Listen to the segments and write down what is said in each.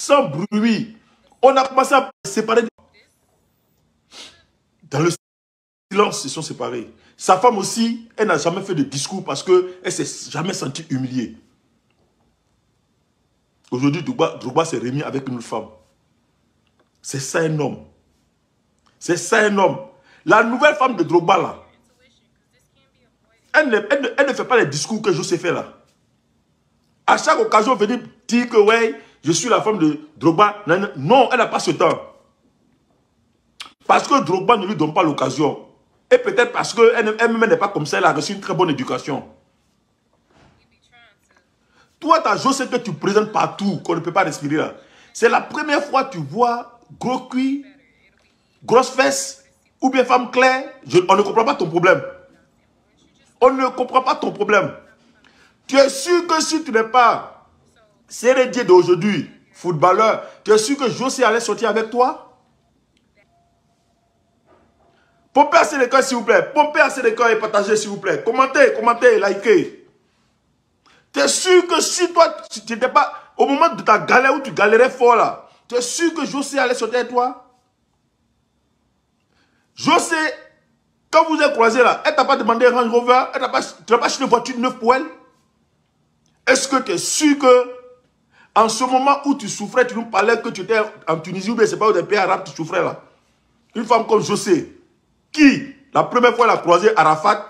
sans bruit. On a commencé à séparer. Dans le silence, ils sont séparés. Sa femme aussi, elle n'a jamais fait de discours parce qu'elle ne s'est jamais sentie humiliée. Aujourd'hui, Drogba s'est remis avec une autre femme. C'est ça un homme. C'est ça un homme. La nouvelle femme de Drogba, là, elle ne fait pas les discours que José fait là. À chaque occasion, elle veut dire que ouais, je suis la femme de Drogba. Non, elle n'a pas ce temps. Parce que Drogba ne lui donne pas l'occasion. Et peut-être parce qu'elle-même n'est pas comme ça, elle a reçu une très bonne éducation. Toi, tu as José que tu présentes partout, qu'on ne peut pas respirer là. C'est la première fois que tu vois gros cuit, grosse fesse, ou bien femme claire. On ne comprend pas ton problème. On ne comprend pas ton problème. Tu es sûr que si tu n'es pas Sérédier d'aujourd'hui, footballeur, tu es sûr que José allait sortir avec toi? Pompez assez le cœur, s'il vous plaît. Pompez assez le cœur et partagez, s'il vous plaît. Commentez, commentez, likez. Tu es sûr que si toi, tu n'étais pas, au moment de ta galère où tu galérais fort là, tu es sûr que José allait sortir avec toi? José, quand vous êtes croisés là, elle t'a pas demandé un Range Rover, tu n'as pas acheté une voiture neuve pour elle? Est-ce que tu es sûr que, en ce moment où tu souffrais, tu nous parlais que tu étais en Tunisie ou bien c'est pas où des pays arabes tu souffrais là? Une femme comme José, qui, la première fois elle a croisé Arafat,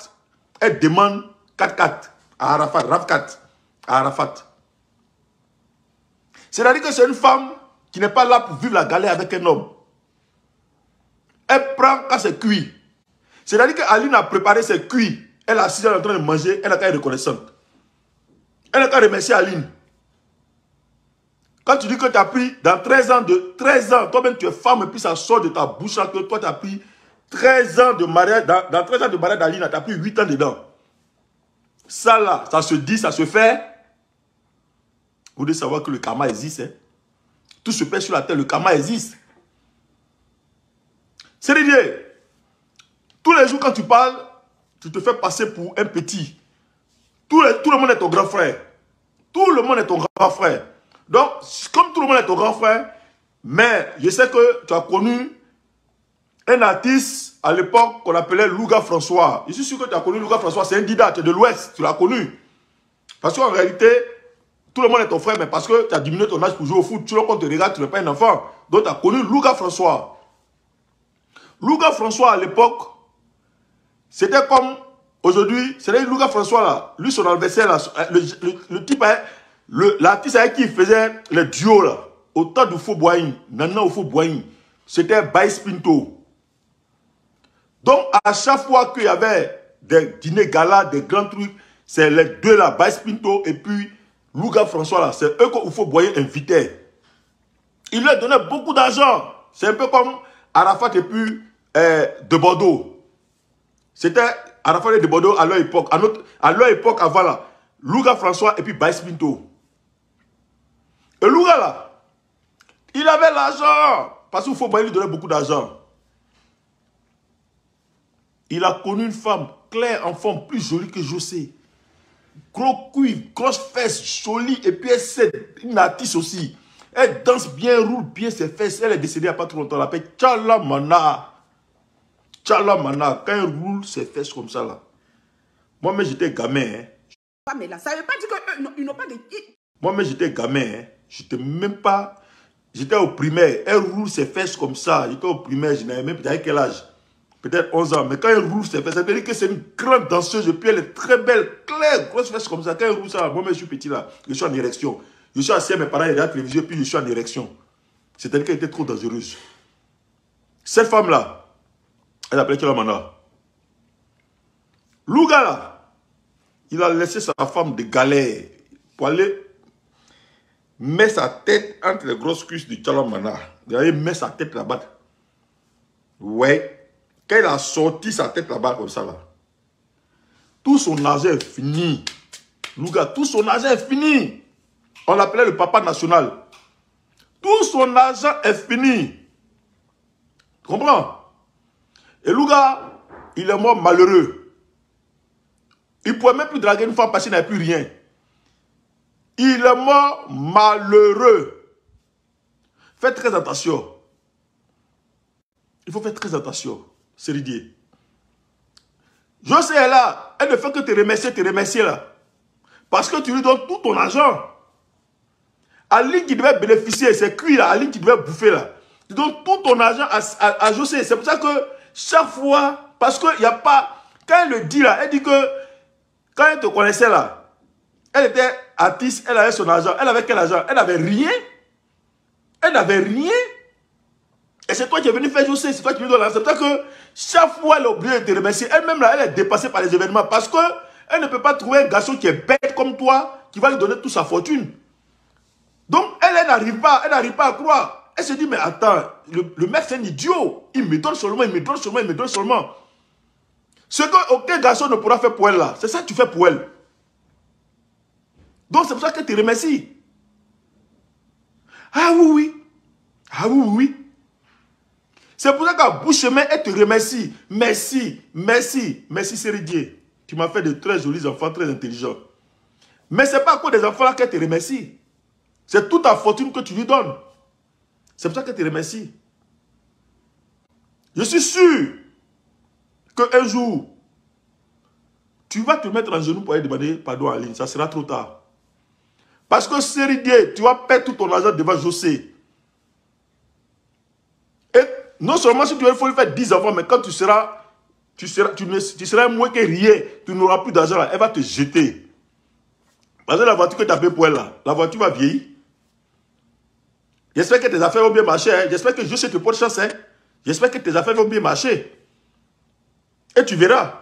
elle demande 4x4 à Arafat, RAV4 à Arafat. C'est-à-dire que c'est une femme qui n'est pas là pour vivre la galère avec un homme. Elle prend quand c'est cuit. C'est-à-dire qu'Aline a préparé ses cuits. Elle est assise en train de manger, elle n'a qu'à être reconnaissante. Elle n'a qu'à remercier Aline. Quand tu dis que tu as pris dans 13 ans, toi-même tu es femme et puis ça sort de ta bouche que toi tu as pris 13 ans de mariage, dans 13 ans de mariage d'Aline, tu as pris 8 ans dedans. Ça là, ça se dit, ça se fait. Vous devez savoir que le karma existe. Hein? Tout se paie sur la terre, le karma existe. C'est Didier. Tous les jours quand tu parles, tu te fais passer pour un petit. Tout le monde est ton grand frère. Tout le monde est ton grand frère. Donc, comme tout le monde est ton grand frère, mais je sais que tu as connu un artiste à l'époque qu'on appelait Louga François. Je suis sûr que tu as connu Louga François, c'est un dida, tu es de l'Ouest, tu l'as connu. Parce qu'en réalité, tout le monde est ton frère, mais parce que tu as diminué ton âge pour jouer au foot, tu le comptes te regarde, tu n'es pas un enfant. Donc tu as connu Louga François. Louga François à l'époque, c'était comme aujourd'hui, c'est Louga François là, lui son adversaire là, le type, l'artiste avec qui il faisait les duos là, au temps du Faux Boigny, Nana au Faux Boigny, c'était Baïs Pinto. Donc à chaque fois qu'il y avait des dîners galas, des grands trucs, c'est les deux là, Baïs Pinto et puis Louga François là, c'est eux qu'il faut Boigny invitait. Il leur donnait beaucoup d'argent. C'est un peu comme Arafat et puis de Bordeaux. C'était Arafat et de Bordeaux à leur époque. À leur époque avant là, Louga François et puis Baïs Pinto. Et Louga là, il avait l'argent. Parce qu'il faut lui donner beaucoup d'argent. Il a connu une femme claire en forme, plus jolie que José. Gros cuivre, grosse fesse, jolie. Et puis elle c'est une artiste aussi. Elle danse bien, roule bien ses fesses. Elle est décédée il n'y a pas trop longtemps. Elle l'appelle Tchalamana. Tchalamana. Quand elle roule ses fesses comme ça là. Moi-même j'étais gamin. Hein. Mais là, ça ne veut pas dire qu'ils n'ont pas de... Moi-même j'étais gamin. Hein. J'étais même pas... J'étais au primaire. Elle roule ses fesses comme ça. J'étais au primaire. Je n'avais même pas quel âge. Peut-être 11 ans. Mais quand elle roule ses fesses, ça veut dire que c'est une grande danseuse. Et puis elle est très belle, claire, grosse fesses comme ça. Quand elle roule ça, moi-même je suis petit là. Je suis en érection. Je suis assis à mes parents et à la télévision. Puis je suis en érection. C'est-à-dire qu'elle était trop dangereuse. Cette femme-là, elle appelait Tchalamana. Louga là, il a laissé sa femme de galère pour aller mettre sa tête entre les grosses cuisses de Tchalamana. Il a mis sa tête là-bas. Ouais. Quand il a sorti sa tête là-bas comme ça là, tout son argent est fini. Louga, tout son argent est fini. On l'appelait le papa national. Tout son argent est fini. Tu comprends? Et Louga, il est mort malheureux. Il ne pouvait même plus draguer une femme parce qu'il n'avait plus rien. Il est mort malheureux. Faites très attention. Il faut faire très attention. C'est Didier. Je sais là, elle ne fait que te remercier là. Parce que tu lui donnes tout ton argent. Aline qui devait bénéficier, c'est cuit là, Aline qui devait bouffer là. Tu donnes tout ton argent à José. C'est pour ça que chaque fois, parce qu'il n'y a pas, quand elle le dit là, elle dit que quand elle te connaissait là, elle était artiste, elle avait son argent. Elle avait quel argent? Elle n'avait rien. Elle n'avait rien. Et c'est toi qui es venu faire José, c'est toi qui lui donnes l'argent. C'est pour ça que chaque fois elle est obligée de te remercier. Elle-même là, elle est dépassée par les événements parce que elle ne peut pas trouver un garçon qui est bête comme toi qui va lui donner toute sa fortune. Donc elle n'arrive pas à croire. Elle se dit, mais attends, le mec c'est un idiot. Il me donne seulement, il me donne seulement, il me donne seulement. Ce qu'aucun garçon ne pourra faire pour elle là, c'est ça que tu fais pour elle. Donc c'est pour ça qu'elle te remercie. Ah oui, oui. Ah oui, oui. C'est pour ça qu'à bout de chemin, elle te remercie. Merci, merci, merci Seridier. Tu m'as fait de très jolis enfants, très intelligents. Mais ce n'est pas à cause des enfants là qu'elle te remercie. C'est toute ta fortune que tu lui donnes. C'est pour ça qu'elle te remercie. Je suis sûr qu'un jour, tu vas te mettre en genoux pour aller demander pardon à Aline. Ça sera trop tard. Parce que Seridier, tu vas perdre tout ton argent devant José. Et non seulement si tu veux, il faut lui faire 10 enfants, mais quand tu seras moins que rien, tu n'auras plus d'argent là, elle va te jeter. Parce que la voiture que tu as payée pour elle là, la voiture va vieillir. J'espère que tes affaires vont bien marcher. Hein. J'espère que José te porte chance. Hein. J'espère que tes affaires vont bien marcher. Et tu verras.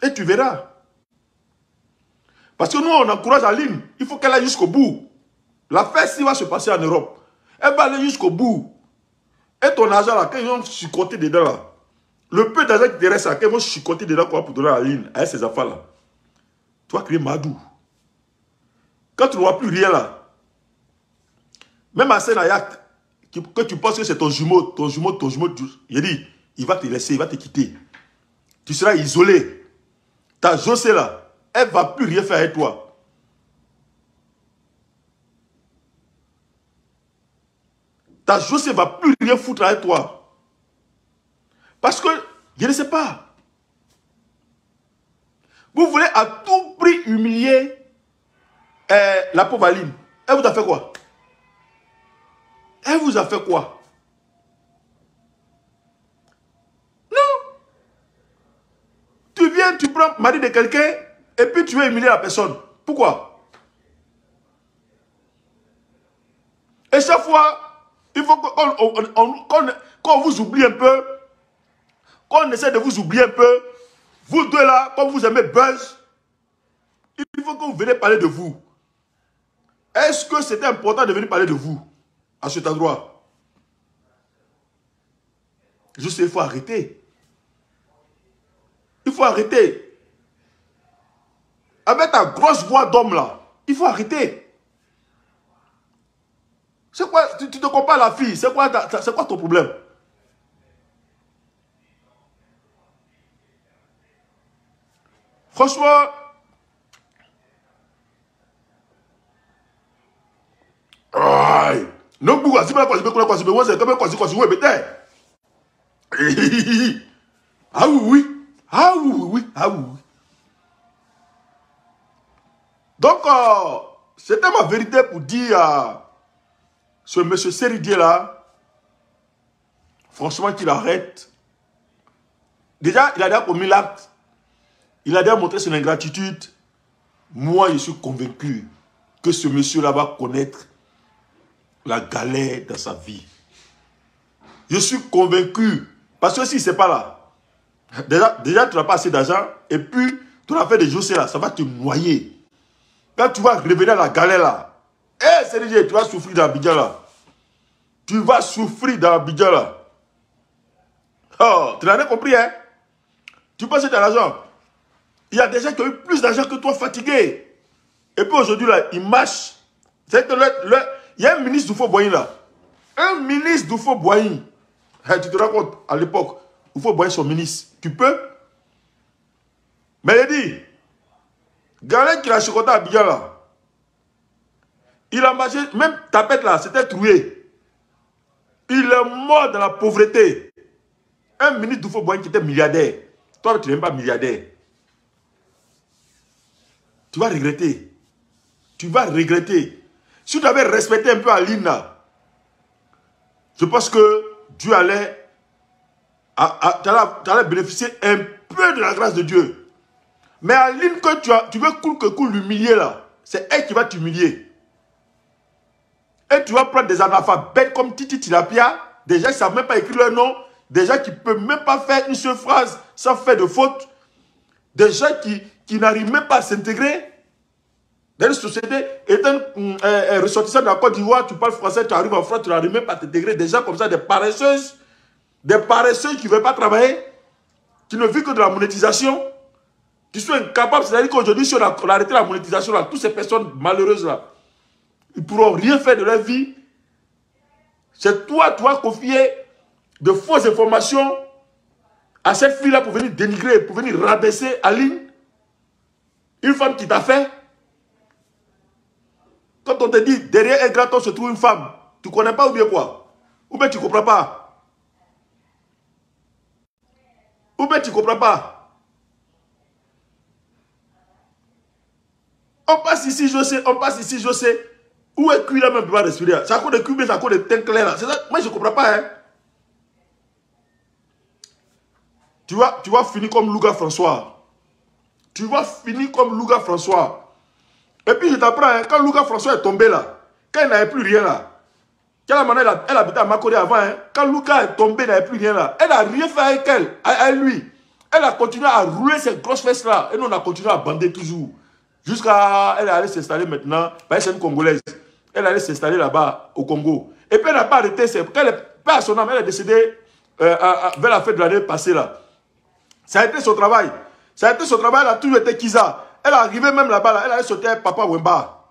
Et tu verras. Parce que nous, on encourage Aline. Il faut qu'elle aille jusqu'au bout. L'affaire, si va se passer en Europe, elle va aller jusqu'au bout. Et ton argent, là, quand ils vont chicoter dedans, là, le peu d'argent qui te reste, là, quand ils vont chicoter dedans quoi, pour donner à Aline, à ses enfants, là, tu vas créer Madou. Quand tu n'auras plus rien, là, même à Senayak, que tu penses que c'est ton jumeau, il dit, il va te laisser, il va te quitter. Tu seras isolé. Ta José, là, elle ne va plus rien faire avec toi. Ta José ne va plus rien foutre avec toi. Parce que, je ne sais pas. Vous voulez à tout prix humilier la pauvre Aline. Elle vous a fait quoi? Elle vous a fait quoi? Non. Tu viens, tu prends le mari de quelqu'un et puis tu veux humilier la personne. Pourquoi? Et chaque fois, il faut qu'on vous oublie un peu, qu'on essaie de vous oublier un peu. Vous deux là, comme vous aimez buzz, il faut que vous veniez parler de vous. Est-ce que c'était important de venir parler de vous à cet endroit? Je sais, il faut arrêter. Il faut arrêter. Avec ta grosse voix d'homme là, il faut arrêter. C'est quoi? Tu te compares à la fille. C'est quoi ton problème? Franchement, non, pourquoi si ah oui, oui. Ah oui, oui. Ah oui, oui. Donc, c'était ma vérité pour dire à ce monsieur Seridier là, franchement, qu'il arrête. Déjà, il a déjà commis l'acte. Il a déjà montré son ingratitude. Moi, je suis convaincu que ce monsieur-là va connaître la galère dans sa vie. Je suis convaincu. Parce que si ce n'est pas là, déjà tu n'as pas assez d'argent. Et puis, ton affaire de José là, ça va te noyer. Quand tu vas revenir à la galère là, Seridier, tu vas souffrir dans Abidjan là. Tu vas souffrir dans Abidjan là. Oh, tu n'as rien compris, hein? Tu penses que tu as l'argent. Il y a des gens qui ont eu plus d'argent que toi, fatigués. Et puis aujourd'hui, là, ils marchent. C'est que il y a un ministre d'Oufo-Boigny là. Un ministre d'Oufo-Boigny. Tu te rends compte, à l'époque, Oufo-Boigny, son ministre. Tu peux? Mais il dit, Galen qui l'a chicoté à Abidjan là, Il a marché, même tapette là, c'était troué. Il est mort dans la pauvreté. Un ministre d'Oufo-Boigny qui était milliardaire. Toi, tu n'es même pas milliardaire. Tu vas regretter. Tu vas regretter. Si tu avais respecté un peu Aline là, je pense que Dieu allait, allais bénéficier un peu de la grâce de Dieu. Mais Aline, que tu veux cool que cool l'humilier là, c'est elle qui va t'humilier. Et tu vas prendre des analphabètes comme Titi Tilapia, des gens qui ne savent même pas écrire leur nom, des gens qui ne peuvent même pas faire une seule phrase sans faire de faute, des gens qui n'arrivent même pas à s'intégrer dans une société. Étant ressortissant de la Côte d'Ivoire, tu parles français, tu arrives en France, tu n'arrives même pas à t'intégrer. Des gens comme ça, des paresseuses qui ne veulent pas travailler, qui ne vivent que de la monétisation, qui sont incapables. C'est-à-dire qu'aujourd'hui, si on a arrêté la monétisation, là, toutes ces personnes malheureuses là, ils ne pourront rien faire de leur vie. C'est toi, tu vas confier de fausses informations à cette fille-là pour venir dénigrer, pour venir rabaisser Aline. Une femme qui t'a fait. Quand on te dit, derrière un grand homme se trouve une femme, tu ne connais pas ou bien quoi? Ou bien tu ne comprends pas? Ou bien tu ne comprends pas? On passe ici, je sais, on passe ici, je sais. Où est cuit là même pour pas respirer? C'est à cause de cuit, mais c'est à cause de teint clair là. Ça, moi je ne comprends pas. Hein. Tu vas finir comme Louga François. Tu vas finir comme Louga François. Et puis je t'apprends, hein, quand Louga François est tombé là, quand il n'avait plus rien là, elle habitait à Makode avant, hein, quand Louga est tombé, il n'avait plus rien là, elle n'a rien fait avec elle, avec lui. Elle a continué à rouler ses grosses fesses là, et nous on a continué à bander toujours. Jusqu'à elle est allée s'installer maintenant, parce que c'est une Congolaise. Elle est allée s'installer là-bas au Congo. Et puis elle n'a pas arrêté, quand elle est pas à son âme, elle est décédée vers la fête de l'année passée là. Ça a été son travail. Ça a été son travail, elle a toujours été Kiza. Elle est arrivée même là-bas, là, elle allait sauter avec Papa Wemba.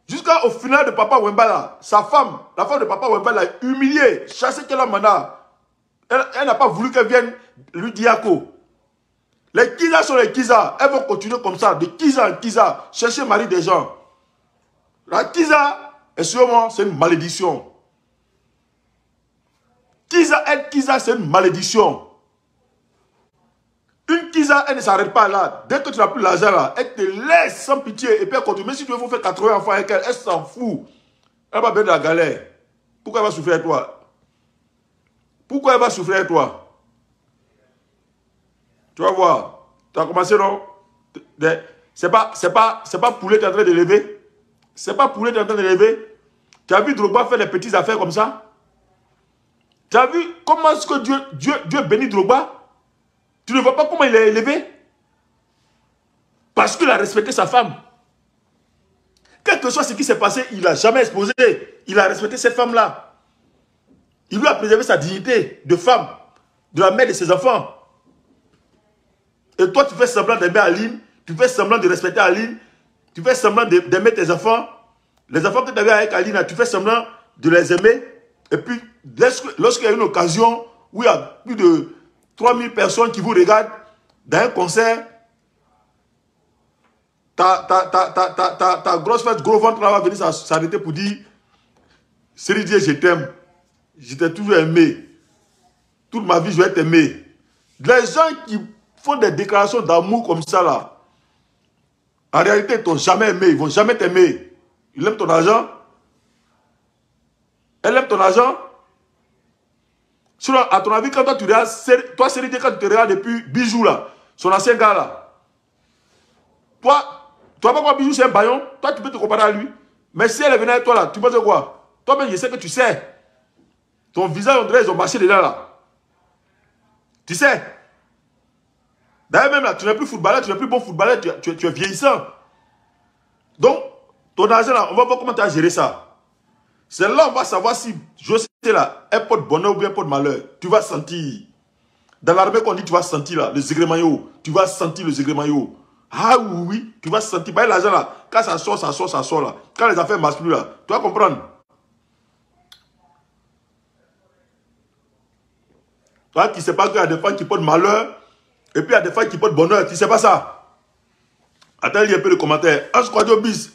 Jusqu'au final de Papa Wemba là, sa femme, la femme de Papa Wemba l'a humiliée, chassée qu'elle a mandat. Elle n'a pas voulu qu'elle vienne lui dire quoi. Les Kiza sont les Kiza. Elles vont continuer comme ça, de Kiza en Kiza, chercher mari des gens. La Kiza, sûrement, c'est une malédiction. Être Kiza, c'est une malédiction. Une Kiza, elle ne s'arrête pas là. Dès que tu n'as plus l'argent là, elle te laisse sans pitié. Et puis elle continue. Même si tu veux faire 80 enfants avec elle, elle s'en fout. Elle va bien de la galère. Pourquoi elle va souffrir avec toi? Pourquoi elle va souffrir avec toi? Tu vas voir. Tu as commencé, non? C'est pas Poulet qui est en train de lever. C'est pas Poulet qui est en train de lever. Tu as vu Drogba faire des petites affaires comme ça? Tu as vu comment est-ce que Dieu bénit Drogba? Tu ne vois pas comment il est élevé? Parce qu'il a respecté sa femme. Quel que soit ce qui s'est passé, il n'a jamais exposé. Il a respecté cette femme-là. Il lui a préservé sa dignité de femme, de la mère de ses enfants. Et toi, tu fais semblant d'aimer Aline, tu fais semblant de respecter Aline, tu fais semblant d'aimer tes enfants. Les enfants que tu avais avec Aline, tu fais semblant de les aimer. Et puis, lorsqu'il y a une occasion où il y a plus de 3000 personnes qui vous regardent dans un concert, ta grosse fête, gros ventre là va venir s'arrêter pour dire Seri Dieu, je t'aime. Je t'ai toujours aimé. Toute ma vie, je vais t'aimer. Les gens qui font des déclarations d'amour comme ça là, en réalité, ils ne t'ont jamais aimé. Ils ne vont jamais t'aimer. Ils aiment ton argent. Elle aime ton argent. Sinon, à ton avis, quand toi tu regardes, toi Seri Dieu, quand tu te regardes depuis Bijou là, son ancien gars là, toi, tu vas pas voir Bijou, c'est un baillon. Toi, tu peux te comparer à lui. Mais si elle est venue avec toi là, tu penses quoi? Toi-même, je sais que tu sais. Ton visage, on dirait, ils ont marché dedans là. Tu sais. D'ailleurs, même là, tu n'es plus footballeur, tu n'es plus bon footballeur, tu es vieillissant. Donc, ton argent là, on va voir comment tu as géré ça. C'est là on va savoir si José là, un pot de bonheur ou bien un pot de malheur. Tu vas sentir. Dans l'armée qu'on dit, tu vas sentir là, le zégremaillot. Tu vas sentir le zégremaillot. Ah oui, tu vas sentir. Bah, l'argent là, quand ça sort là. Quand les affaires ne marchent plus là, tu vas comprendre. Toi qui ne sais pas qu'il y a des femmes qui portent malheur, et puis il y a des femmes qui portent bonheur, tu ne sais pas ça. Attends, il y a un peu de commentaires. Ange Quadio bis.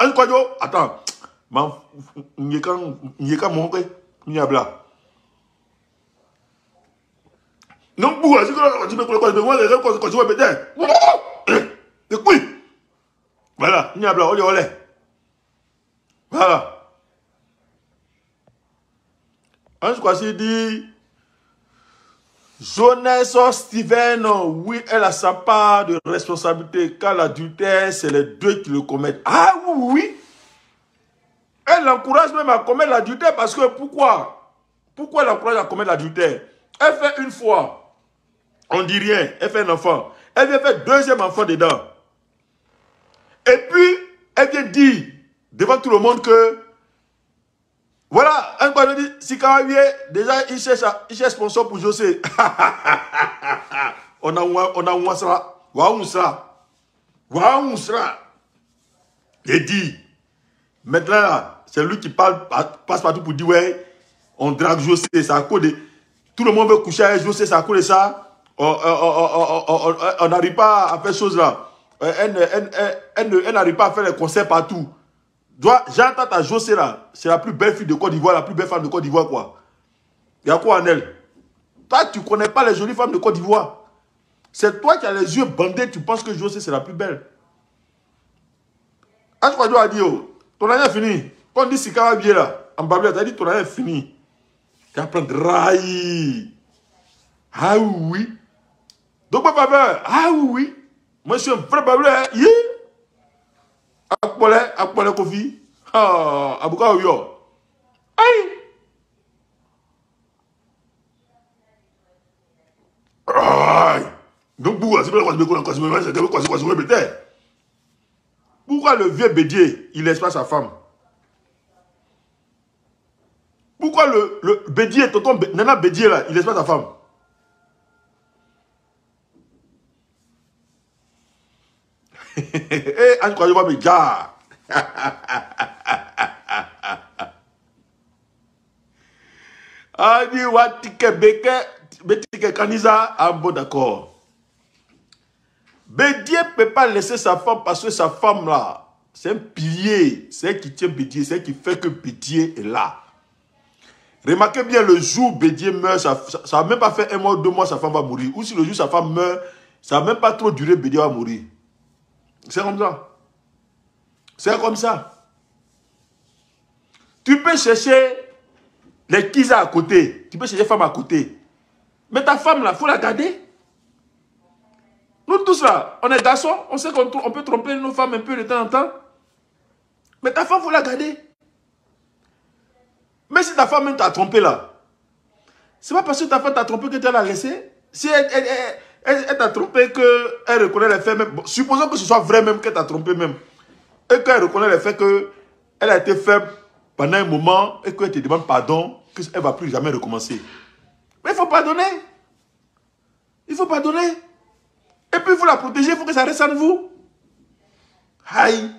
Un quoi, attends. Il y a mon frère. Il y a blanc. Non, pour c'est que tu me connais, moi, les gens, quand tu vois peut-être. Oui. Voilà, il y a blanc, olé. Voilà. Un quoi, c'est dit. Jonas Steven, oui, elle a sa part de responsabilité. Car l'adultère, c'est les deux qui le commettent. Ah oui. Elle l'encourage même à commettre l'adultère parce que pourquoi? Pourquoi elle l'encourage à commettre l'adultère? Elle fait une fois, on dit rien, elle fait un enfant. Elle vient faire deuxième enfant dedans. Et puis, elle vient dire devant tout le monde que, voilà, un quoi dit, si Kawabie, déjà il cherche sponsor pour José. on a ouasra, waounsra. Il dit, maintenant là, c'est lui qui passe partout pour dire, ouais, on drague José, c'est à cause de... Tout le monde veut coucher avec José, c'est à cause de ça. On n'arrive pas à faire chose là. Elle n'arrive pas à faire les concerts partout. J'entends ta José là, c'est la plus belle fille de Côte d'Ivoire, la plus belle femme de Côte d'Ivoire, quoi. Il y a quoi en elle? Toi, tu ne connais pas les jolies femmes de Côte d'Ivoire. C'est toi qui as les yeux bandés, tu penses que José c'est la plus belle. Ah, je crois que tu as dit, oh, ton année est fini. Quand on dit si Kawabie là, en Babylone, tu as dit ton année est fini. Tu vas prendre rail. Ah oui. Donc, papa, ah oui. Moi, je suis un vrai Babylone. Yeah. Akpole Kofi. Ah, Abuka Oyo. Aïe. Aïe. Donc, pourquoi le vieux Bédier, il laisse pas sa femme? Pourquoi le Bédier, tonton Nana Bédier là, il laisse pas sa femme? Eh, Anne Kwayoba Bédia. Ani Watike Beke, Betike Kaniza, ah bon d'accord. Bédier ne peut pas laisser sa femme parce que sa femme là, c'est un pilier. C'est elle qui tient Bédier, c'est elle qui fait que Bédier est là. Remarquez bien, le jour où Bédier meurt, ça n'a même pas fait 1 mois, 2 mois, sa femme va mourir. Ou si le jour où sa femme meurt, ça n'a même pas trop duré, Bédier va mourir. C'est comme ça. C'est comme ça. Tu peux chercher les Kiza à côté. Tu peux chercher les femmes à côté. Mais ta femme là, il faut la garder. Nous tous là, on est garçons, on sait qu'on peut tromper nos femmes un peu de temps en temps. Mais ta femme, il faut la garder. Mais si ta femme même t'a trompé là, c'est pas parce que ta femme t'a trompé que tu la laissée. Si elle t'a trompé, qu'elle reconnaît les faits même. Bon, supposons que ce soit vrai même qu'elle t'a trompé même. Et qu'elle reconnaît les faits qu'elle a été faible pendant un moment et qu'elle te demande pardon, qu'elle ne va plus jamais recommencer. Mais il faut pardonner. Il faut pardonner. Et puis il faut la protéger, il faut que ça reste en vous. Aïe.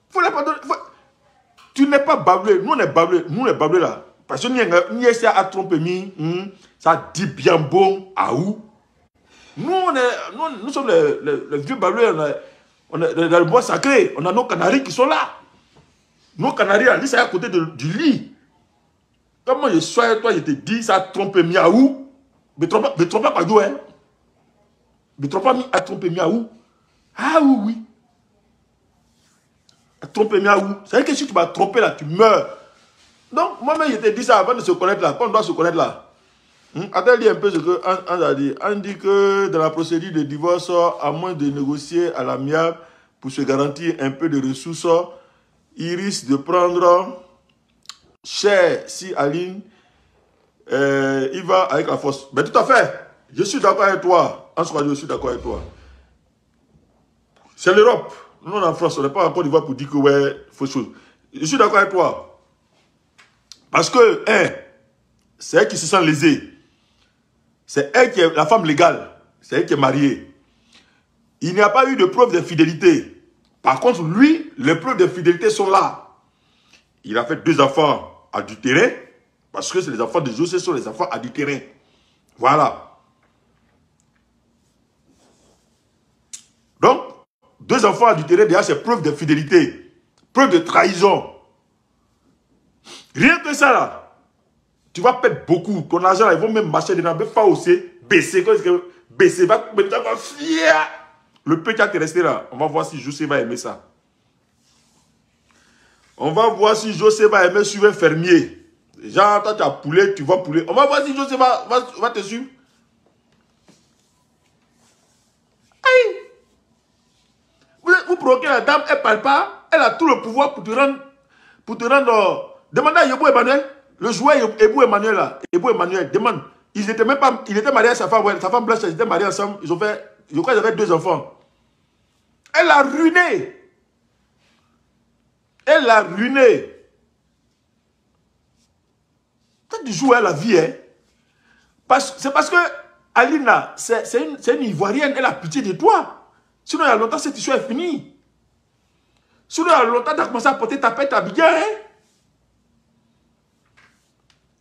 Il faut la pardonner. Tu n'es pas bablé. Nous on est bablé. Nous on est bablé là. Parce que nous essayons à tromper, ça dit bien bon à où. Nous sommes les vieux bablés. On est dans le bois sacré. On a nos canaris qui sont là. Nos canaris, là, c'est à côté du lit. Comment je sois avec toi, je te dis, ça trompe miaou. Mais trompe pas quoi d'où, hein. Mais trompe pas à tromper miaou. Ah oui, oui. À tromper miaou. C'est-à-dire que si tu vas tromper là, tu meurs. Donc, moi-même, je te dis ça avant de se connaître là. Quand on doit se connaître là. Attends, lis un peu ce que Anne a dit. Anne dit que dans la procédure de divorce, à moins de négocier à l'amiable pour se garantir un peu de ressources, il risque de prendre cher si Aline il va avec la force. Mais tout à fait. Je suis d'accord avec toi. En soi, je suis d'accord avec toi. C'est l'Europe. Nous, en France, on n'est pas en Côte d'Ivoire pour dire que ouais, fausse chose. Je suis d'accord avec toi. Parce que, c'est elle qui se sent lésée. C'est elle qui est la femme légale. C'est elle qui est mariée. Il n'y a pas eu de preuve d'infidélité. Par contre, lui, les preuves d'infidélité sont là. Il a fait 2 enfants adultérés. Parce que c'est les enfants de José, ce sont les enfants adultérés. Voilà. Donc, 2 enfants adultérés, déjà, c'est preuve de fidélité. Preuve de trahison. Rien que ça, là. Tu vas perdre beaucoup. Ton argent, là, ils vont même marcher dedans. Pas aussi. Baisser. Baisser. Le peu qui a te resté là. On va voir si José va aimer ça. On va voir si José va aimer suivre un fermier. Genre, toi, tu as poulet, tu vas poulet. On va voir si José va te suivre. Aïe! Vous provoquez la dame, elle ne parle pas. Elle a tout le pouvoir pour te rendre. Demandez à Yebou Emmanuel. Le joueur Yebou Emmanuel là. Yebou Emmanuel, demande. Il était marié à sa femme. Ouais, sa femme blanche, ils étaient mariés ensemble. Ils ont fait. Je crois qu'ils avaient 2 enfants. Elle l'a ruiné. Elle l'a ruiné. Quand tu joues à la vie, hein, c'est parce que Alina, c'est une Ivoirienne, elle a pitié de toi. Sinon, il y a longtemps, cette histoire est finie. Sinon, il y a longtemps, tu as commencé à porter ta pète à bien. Hein?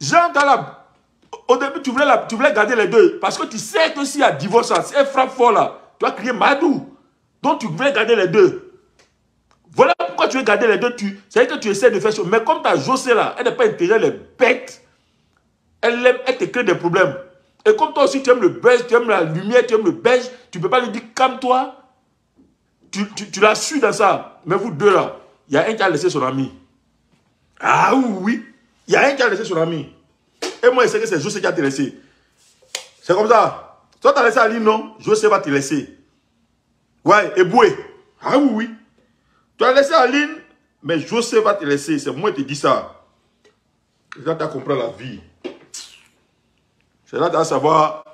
Jean Talab, au début, tu voulais garder les 2. Parce que tu sais que s'il y a divorce, si elle frappe fort là, tu vas crier Madou. Donc, tu voulais garder les 2. Voilà pourquoi tu veux garder les 2. C'est que tu essaies de faire ça. Mais comme ta José là, elle n'est pas intégrée les bêtes. Elle te crée des problèmes. Et comme toi aussi, tu aimes le beige, tu aimes la lumière, tu aimes le beige, tu ne peux pas lui dire calme-toi. Tu l'as su dans ça. Mais vous 2 là, il y a un qui a laissé son ami. Ah oui, il y a un qui a laissé son ami. Et moi, je sais que c'est José qui a te laissé. C'est comme ça. Toi, tu as laissé Ali, non? José va te laisser. Ouais, et Boué. Ah oui. Tu as laissé Aline, mais José va te laisser. C'est moi qui te dis ça. Là, tu as compris la vie. C'est là que tu vas savoir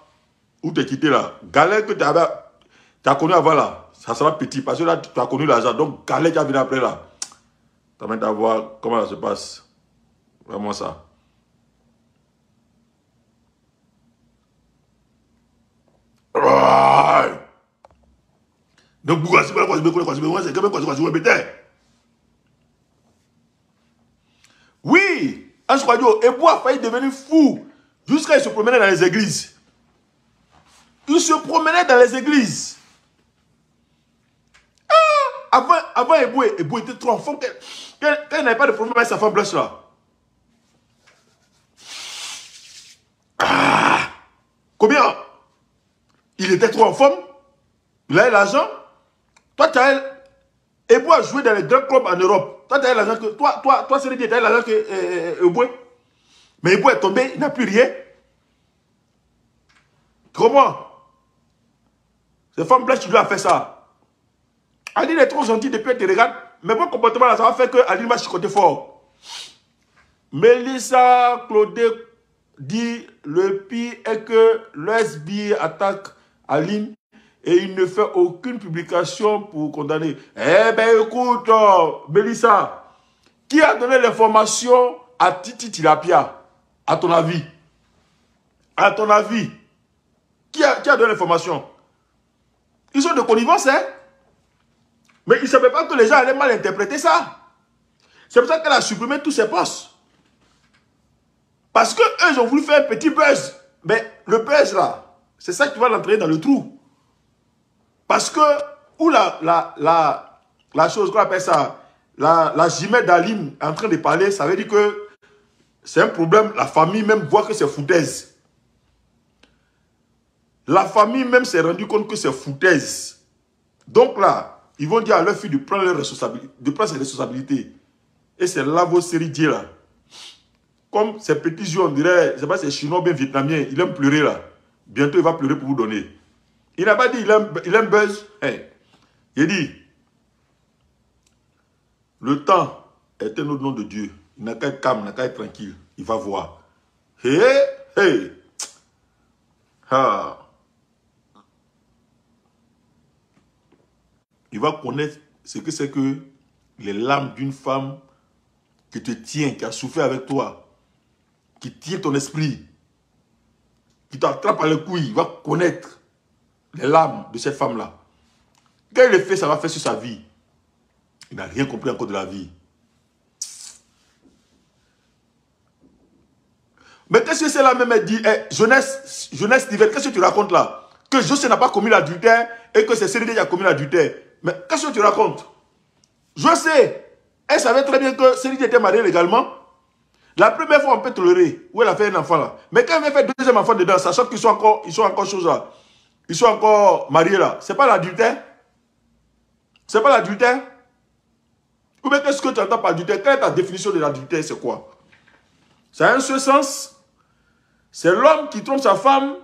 où tu es quitté là. Galère que tu as connu avant là, ça sera petit. Parce que là, tu as connu l'argent. Donc, galère qui a venu après là. Tu vas à voir comment ça se passe. Vraiment ça. Donc, oui, Ange Kwadjo, Ebou a failli devenir fou jusqu'à il se promenait dans les églises. Il se promenait dans les églises. Avant Ebou était trop enfant. Quand il n'avait pas de problème avec sa femme blanche là. Combien? Il était trop en forme. Il avait l'argent. Toi, Ebou a joué dans les grands clubs en Europe. Toi, tu as l'argent que. Toi, c'est tu as l'argent que Ebou. Mais Ebou est tombé, il n'a plus rien. Comment? Cette femme blanche, tu lui as fait ça. Aline est trop gentille depuis qu'elle te regarde. Mais bon comportement là, ça va faire que Aline va chicoter fort. Mélissa Claudet dit le pire est que l'USB attaque Aline et il ne fait aucune publication pour condamner. Eh bien écoute, Mélissa, qui a donné l'information à Titi Tilapia? À ton avis? À ton avis? Qui a donné l'information? Ils sont de connivence, hein? Mais ils ne savaient pas que les gens allaient mal interpréter ça. C'est pour ça qu'elle a supprimé tous ses postes. Parce qu'eux, ils ont voulu faire un petit buzz. Mais le buzz, là, c'est ça qui va l'entraîner dans le trou. Parce que, où la chose qu'on appelle ça, la jumelle d'Aline est en train de parler, ça veut dire que c'est un problème. La famille même voit que c'est foutaise. La famille même s'est rendu compte que c'est foutaise. Donc là, ils vont dire à leur fille de prendre ses responsabilités. Et c'est là vos séries Dieu là. Comme ces petits yeux, on dirait, je sais pas si c'est chinois ou bien vietnamien, il aime pleurer là. Bientôt il va pleurer pour vous donner. Il n'a pas dit il aime buzz. Hey. Il dit, le temps est un autre nom de Dieu. Il n'a qu'à être calme, il n'a qu'à être tranquille. Il va voir. Hey, hey. Ah. Il va connaître ce que c'est que les larmes d'une femme qui te tient, qui a souffert avec toi, qui tient ton esprit, qui t'attrape à la couille. Il va connaître les larmes de cette femme-là. Quand il le fait, ça va faire sur sa vie. Il n'a rien compris encore de la vie. Mais qu'est-ce que c'est là même? Elle dit, jeunesse Steven, qu'est-ce que tu racontes là? Que José n'a pas commis l'adultère et que c'est Céline qui a commis l'adultère. Mais qu'est-ce que tu racontes? Je sais. Elle savait très bien que Céline était mariée légalement. La première fois, on peut tolérer. Où elle a fait un enfant là. Mais quand elle avait fait deuxième enfant dedans, sachant qu'ils sont encore choses là. Ils sont encore mariés là. C'est pas l'adultère? C'est pas l'adultère? Ou bien qu'est-ce que tu entends par adultère? Quelle est ta définition de l'adultère? C'est quoi? Ça a un seul sens. C'est l'homme qui trompe sa femme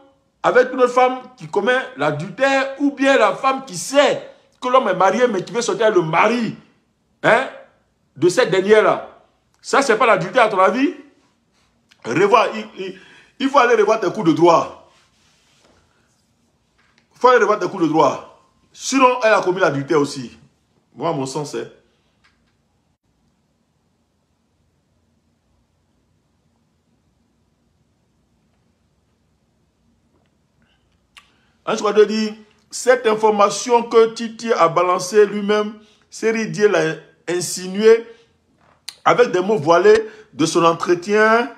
avec une autre femme qui commet l'adultère, ou bien la femme qui sait que l'homme est marié mais qui veut sortir le mari, hein, de cette dernière-là. Ça, c'est pas l'adultère à ton avis? Revoir, il faut aller revoir tes cours de droit. Il faut aller revoir tes cours de droit. Sinon, elle a commis l'adultère aussi. Moi, mon sens, c'est... Ange dit, cette information que Titi a balancée lui-même, Série Dieu l'a insinué avec des mots voilés de son entretien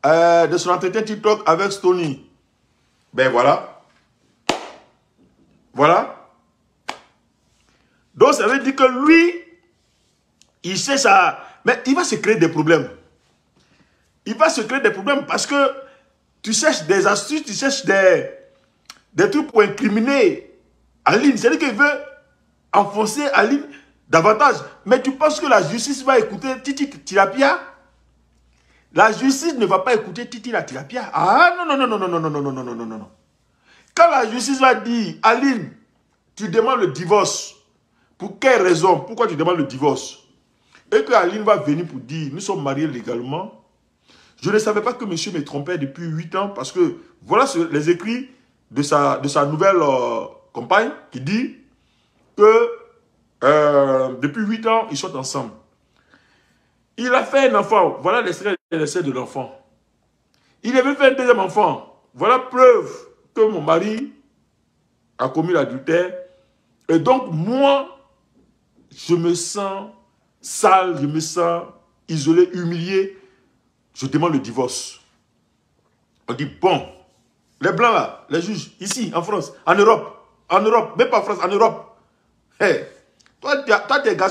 TikTok avec Stony. Ben voilà. Voilà. Donc ça veut dire que lui, il sait ça. Mais il va se créer des problèmes. Il va se créer des problèmes parce que tu cherches des astuces, tu cherches des trucs pour incriminer Aline. C'est-à-dire qu'il veut enfoncer Aline davantage. Mais tu penses que la justice va écouter Titi Tilapia? La justice ne va pas écouter Titi la Tilapia. Ah non, non, non, non, non, non, non, non, non, non, non, non. Quand la justice va dire, Aline, tu demandes le divorce. Pour quelle raison? Pourquoi tu demandes le divorce? Et que Aline va venir pour dire, nous sommes mariés légalement. Je ne savais pas que monsieur me trompait depuis 8 ans parce que voilà les écrits de sa nouvelle compagne qui dit que depuis 8 ans, ils sont ensemble. Il a fait un enfant. Voilà l'extrait de l'enfant. Il avait fait un deuxième enfant. Voilà preuve que mon mari a commis l'adultère. Et donc, moi, je me sens sale, je me sens isolé, humilié. Je demande le divorce. On dit, bon, les blancs là, les juges, ici, en France, en Europe, même pas en France, en Europe. Hey, toi, tes gars